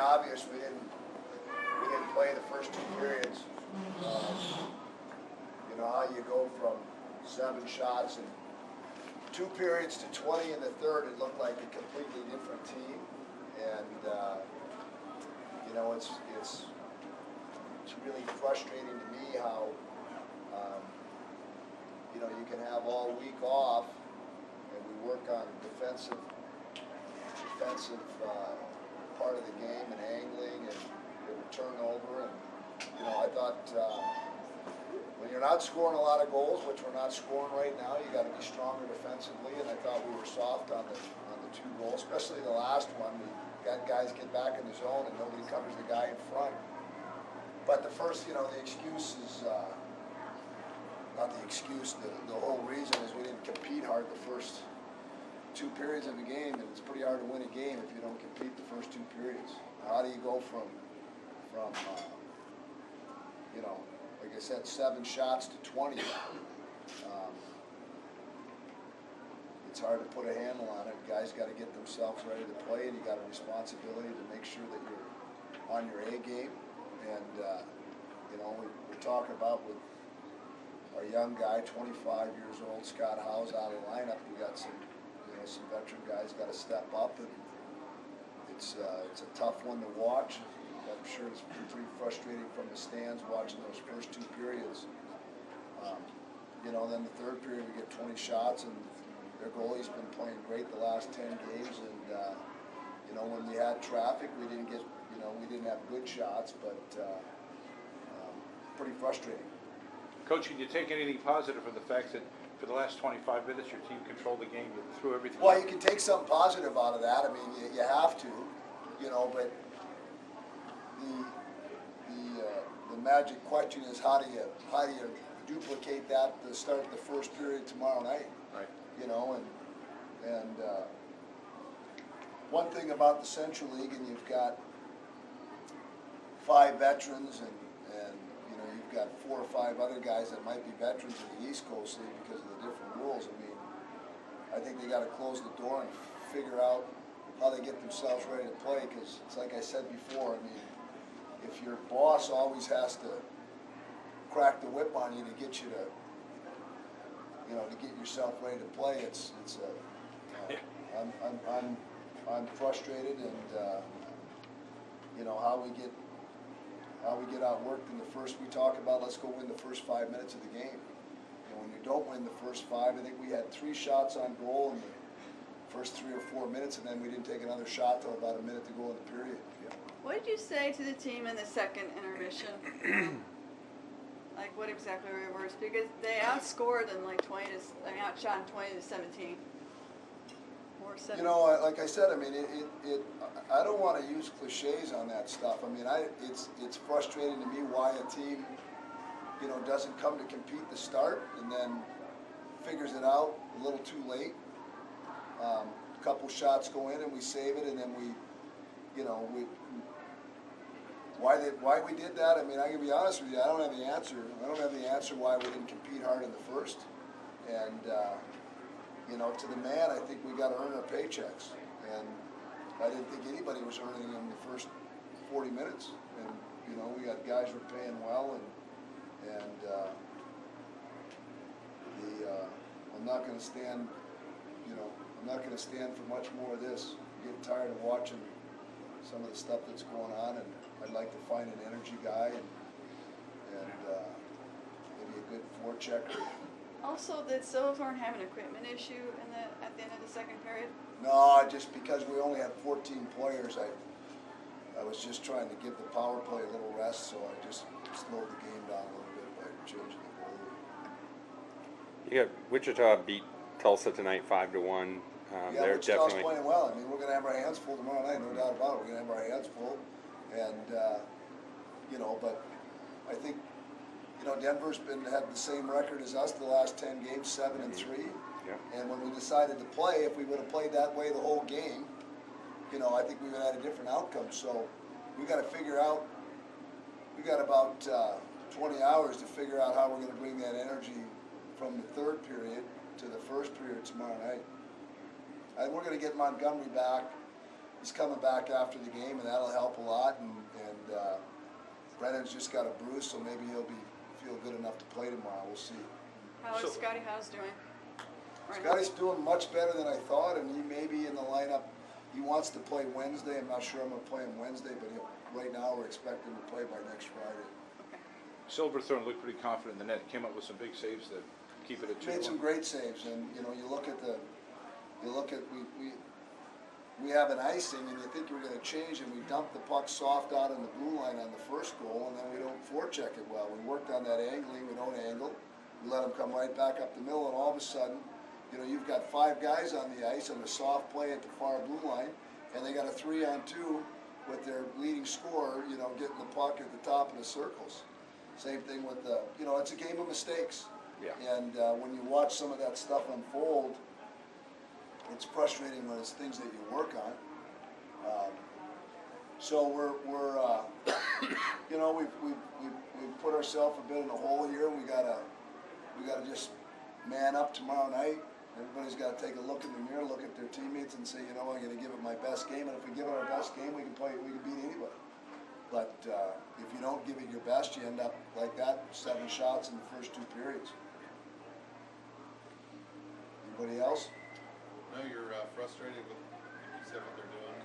obvious we didn't play the first 2 periods. You know how you go from 7 shots in 2 periods to 20 in the third. It looked like a completely different team, and you know it's really frustrating to me how you know you can have all week off and we work on defensive part of the game and angling and turnover, and you know I thought when you're not scoring a lot of goals, which we're not scoring right now, you got to be stronger defensively, and I thought we were soft on the 2 goals, especially the last one. We got guys get back in the zone and nobody covers the guy in front. But the first, you know, the excuse is not the excuse. The whole reason is we didn't compete hard the first 2 periods of the game, and it's pretty hard to win a game if you don't compete the first 2 periods. How do you go from you know, like I said, 7 shots to 20? It's hard to put a handle on it. Guys got to get themselves ready to play, and you got a responsibility to make sure that you're on your A game. And you know, we're talking about with our young guy, 25 years old, Scott Howe's out of the lineup. We got some, you know, some veteran guys got to step up, and it's a tough one to watch. I'm sure it's pretty frustrating from the stands watching those first 2 periods. You know, then the third period we get 20 shots, and their goalie's been playing great the last 10 games. And you know, when we had traffic, we didn't have good shots, but pretty frustrating. Coach, can you take anything positive from the fact that for the last 25 minutes your team controlled the game, you threw everything? Well, you can take something positive out of that. I mean, you have to, you know, but the magic question is how do you duplicate that to start the first period tomorrow night? Right. You know, and one thing about the Central League, and you've got 5 veterans, and you know you've got 4 or 5 other guys that might be veterans in the East Coast League because of the different rules. I mean, I think they got to close the door and figure out how they get themselves ready to play, because it's like I said before. I mean, if your boss always has to crack the whip on you to get you to, you know, to get yourself ready to play, I'm frustrated, and you know how we get outworked in the first. We talk about let's go win the first 5 minutes of the game, and when you don't win the first 5, I think we had 3 shots on goal in the first 3 or 4 minutes, and then we didn't take another shot till about a minute to go in the period. Yeah. What did you say to the team in the second intermission? Like, what exactly were your words? Because they outscored in like outshot 20 to 17. Or 17. You know, like I said, I mean, I don't want to use cliches on that stuff. I mean, it's frustrating to me why a team, you know, doesn't come to compete to start and then figures it out a little too late. A couple shots go in and we save it, and then we, you know, why we did that, I mean, I can be honest with you, I don't have the answer. I don't have the answer why we didn't compete hard in the first. And, you know, to the man, I think we got to earn our paychecks. And I didn't think anybody was earning them the first 40 minutes. And, you know, we got guys who are paying well, and I'm not going to stand, you know, I'm not going to stand for much more of this. I'm getting tired of watching some of the stuff that's going on, and I'd like to find an energy guy and maybe a good forechecker. Also, that Sills weren't having an equipment issue at the end of the second period? No, just because we only had 14 players, I was just trying to give the power play a little rest, so I just slowed the game down a little bit by changing the goalie. You got Wichita beat Tulsa tonight 5-1. Yeah, Wichita's playing well. I mean, we're going to have our hands full tomorrow night, no doubt about it. We're going to have our hands full, and you know, but I think, you know, Denver's had the same record as us the last 10 games, 7-3. Yeah. And when we decided to play, if we would have played that way the whole game, you know, I think we would have had a different outcome. So we got to figure out. We got about 20 hours to figure out how we're going to bring that energy from the third period to the first period tomorrow night. We're going to get Montgomery back. he's coming back after the game, and that'll help a lot. And Brennan's just got a bruise, so maybe he'll feel good enough to play tomorrow. We'll see. How is So- Scotty House doing? Right now? Scotty's doing much better than I thought, and he may be in the lineup. He wants to play Wednesday. I'm not sure I'm going to play him Wednesday, but right now we're expecting to play by next Friday. Okay. Silverthorne looked pretty confident in the net, came up with some big saves to keep it at 2-1. Made some great saves, and you look at we have an icing, and you think we're going to change, and we dump the puck soft out on the blue line on the first goal, and then we don't forecheck it well. We worked on that angling. We don't angle. We let them come right back up the middle, and all of a sudden, you've got 5 guys on the ice on a soft play at the far blue line, and they got a 3-on-2 with their leading scorer, getting the puck at the top of the circles. Same thing with it's a game of mistakes. Yeah. And when you watch some of that stuff unfold, it's frustrating when it's things that you work on. So we're we've put ourselves a bit in a hole here. We gotta just man up tomorrow night. Everybody's got to take a look in the mirror, look at their teammates, and say, I'm going to give it my best game. And if we give it our best game, we can beat anybody. But if you don't give it your best, you end up like that, 7 shots in the first 2 periods. Anybody else? I know you're frustrated with, you said what they're doing.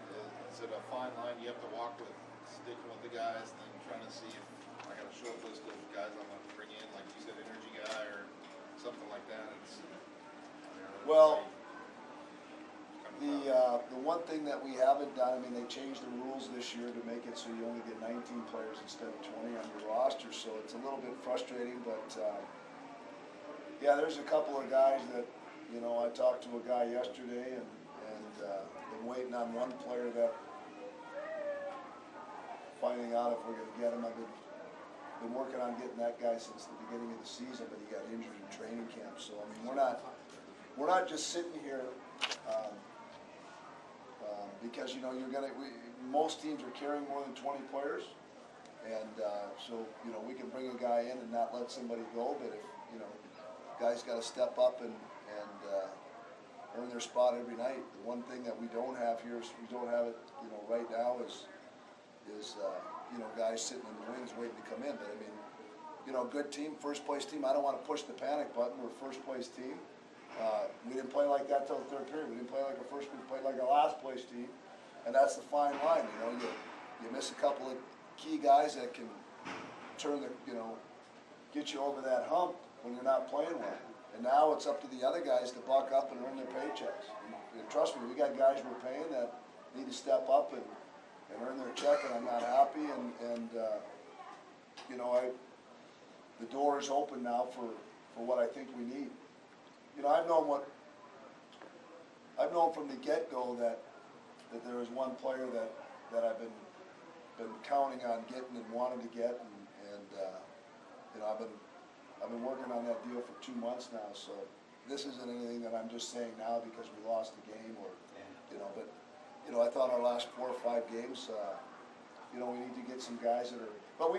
Is it a fine line you have to walk with, sticking with the guys, and then trying to see if I got a short list of guys I'm going to bring in, like you said, energy guy or something like that? Well, the one thing that we haven't done, they changed the rules this year to make it so you only get 19 players instead of 20 on your roster, so it's a little bit frustrating, but yeah, there's a couple of guys that, I talked to a guy yesterday and been waiting on one player that, finding out if we're going to get him. I've been working on getting that guy since the beginning of the season, but he got injured in training camp, so we're not just sitting here because most teams are carrying more than 20 players, and so we can bring a guy in and not let somebody go. But if guys got to step up and earn their spot every night. The one thing that we don't have here is we don't have it right now is guys sitting in the wings waiting to come in. But good team, first place team. I don't want to push the panic button. We're a first place team. We didn't play like that till the 3rd period. We didn't play like a first. We played like a last place team, and that's the fine line. You miss a couple of key guys that can turn get you over that hump when you're not playing well. And now it's up to the other guys to buck up and earn their paychecks. And trust me, we got guys we're paying that need to step up and earn their check, and I'm not happy. And the door is open now for what I think we need. I've known from the get-go that there was one player that I've been counting on getting and wanted to get, and I've been working on that deal for 2 months now. So this isn't anything that I'm just saying now because we lost the game or but I thought our last 4 or 5 games, we need to get some guys that are. But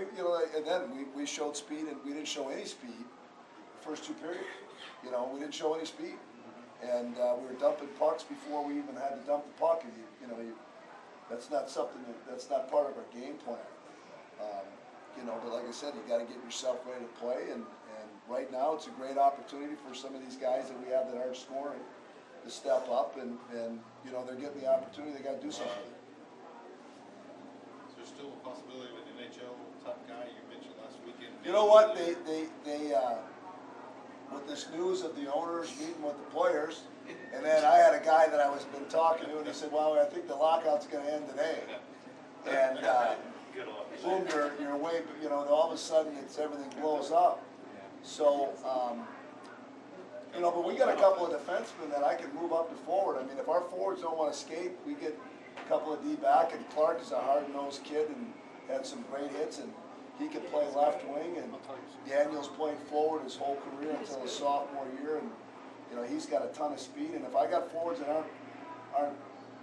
and then we showed speed, and we didn't show any speed the first 2 periods. We didn't show any speed, and we were dumping pucks before we even had to dump the puck. And that's not something that's not part of our game plan. But like I said, you got to get yourself ready to play, and right now it's a great opportunity for some of these guys that we have that aren't scoring to step up, and they're getting the opportunity. They got to do something. Is there still a possibility of an NHL type guy you mentioned last weekend? You know what? They with this news of the owners meeting with the players, and then I had a guy that I was been talking to, and he said, "Well, I think the lockout's going to end today." And boom, you're away. All of a sudden, everything blows up. So, but we got a couple of defensemen that I can move up to forward. If our forwards don't want to skate, we get a couple of D back, and Clark is a hard-nosed kid and had some great hits, and he can play left wing, and Daniel's played forward his whole career until his sophomore year, and he's got a ton of speed. And if I got forwards that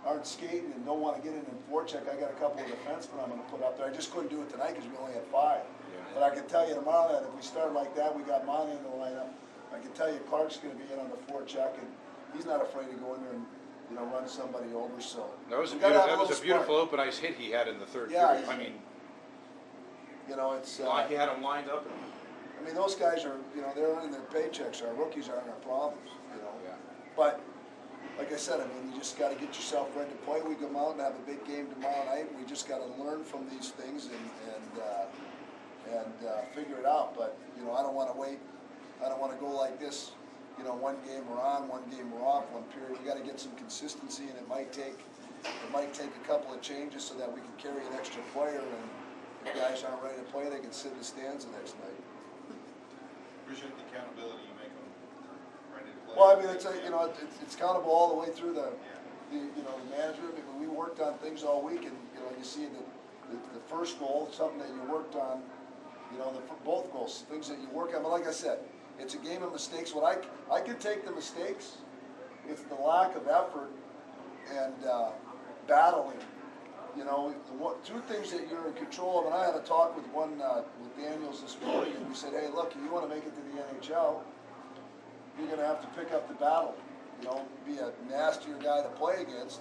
aren't skating and don't want to get in and forecheck, I got a couple of defensemen I'm going to put up there. I just couldn't do it tonight because we only had 5. But I can tell you tomorrow that if we start like that, we got Monty in the lineup. I can tell you Clark's going to be in on the forecheck, and he's not afraid to go in there you know, run somebody over, so. That was we gotta have a little beautiful spark. open ice hit he had in the third Yeah, period. he's- I mean, You know, it's, like he had him lined up. I mean, those guys are, you know, they're earning their paychecks, our rookies aren't our problems, you know? Yeah. But, like I said, I mean, you just gotta get yourself ready to play. We come out and have a big game tomorrow night, we just gotta learn from these things and figure it out. But, you know, I don't wanna wait, I don't wanna go like this, you know, one game we're on, one game we're off, one period. We gotta get some consistency, and it might take a couple of changes so that we can carry an extra player, and if guys aren't ready to play, they can sit in the stands the next night. Appreciate the accountability you make them ready to play. Well, I mean, it's, you know, it's countable all the way through the you know, the management. I mean, we worked on things all week, and, you know, you see the first goal, something that you worked on, you know, both goals, things that you work on. But like I said, it's a game of mistakes. What I can take the mistakes, it's the lack of effort and battling. You know, two things that you're in control of, and I had a talk with with Daniels this morning, and we said, hey, look, if you want to make it to the NHL, you're going to have to pick up the battle. You know, be a nastier guy to play against,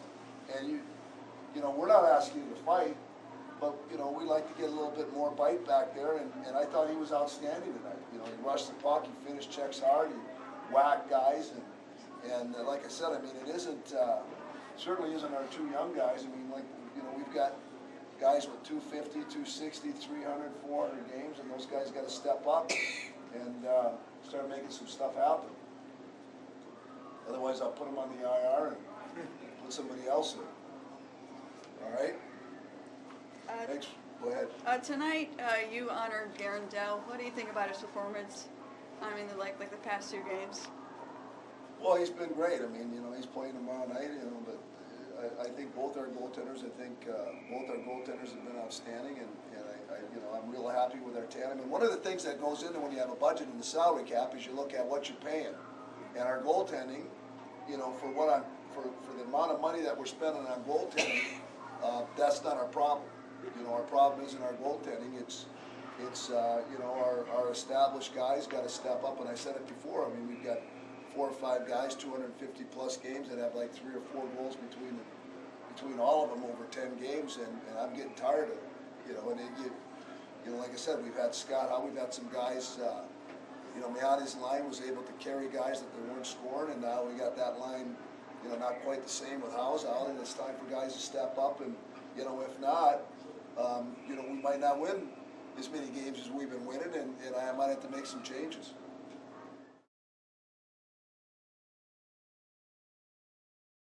and you know, we're not asking you to fight, but, you know, we like to get a little bit more bite back there, and I thought he was outstanding tonight. You know, he rushed the puck, he finished checks hard, he whacked guys, and like I said, I mean, it isn't, certainly isn't our two young guys. I mean, like, you know, we've got guys with 250, 260, 300, 400 games, and those guys got to step up and start making some stuff happen. Otherwise, I'll put them on the IR and put somebody else in. All right? Thanks. Go ahead. Tonight, you honored Garen Dell. What do you think about his performance? I mean, like the past two games. Well, he's been great. I mean, you know, he's playing tomorrow night, you know, but I think both our goaltenders, both our goaltenders have been outstanding, and you know, I'm real happy with our tandem. And one of the things that goes into when you have a budget in the salary cap is you look at what you're paying. And our goaltending, you know, for the amount of money that we're spending on goaltending, that's not our problem. You know, our problem isn't our goaltending. It's you know, our established guys got to step up. And I said it before. I mean, we've got 4 or 5 guys, 250 plus games, that have like 3 or 4 goals between all of them over 10 games, and I'm getting tired of it. You know, and you know, like I said, we've had Scott Howe, we've had some guys. You know, Miani's line was able to carry guys that they weren't scoring, and now we got that line, you know, not quite the same with Howe's out, and it's time for guys to step up. And, you know, if not, you know, we might not win as many games as we've been winning, and I might have to make some changes.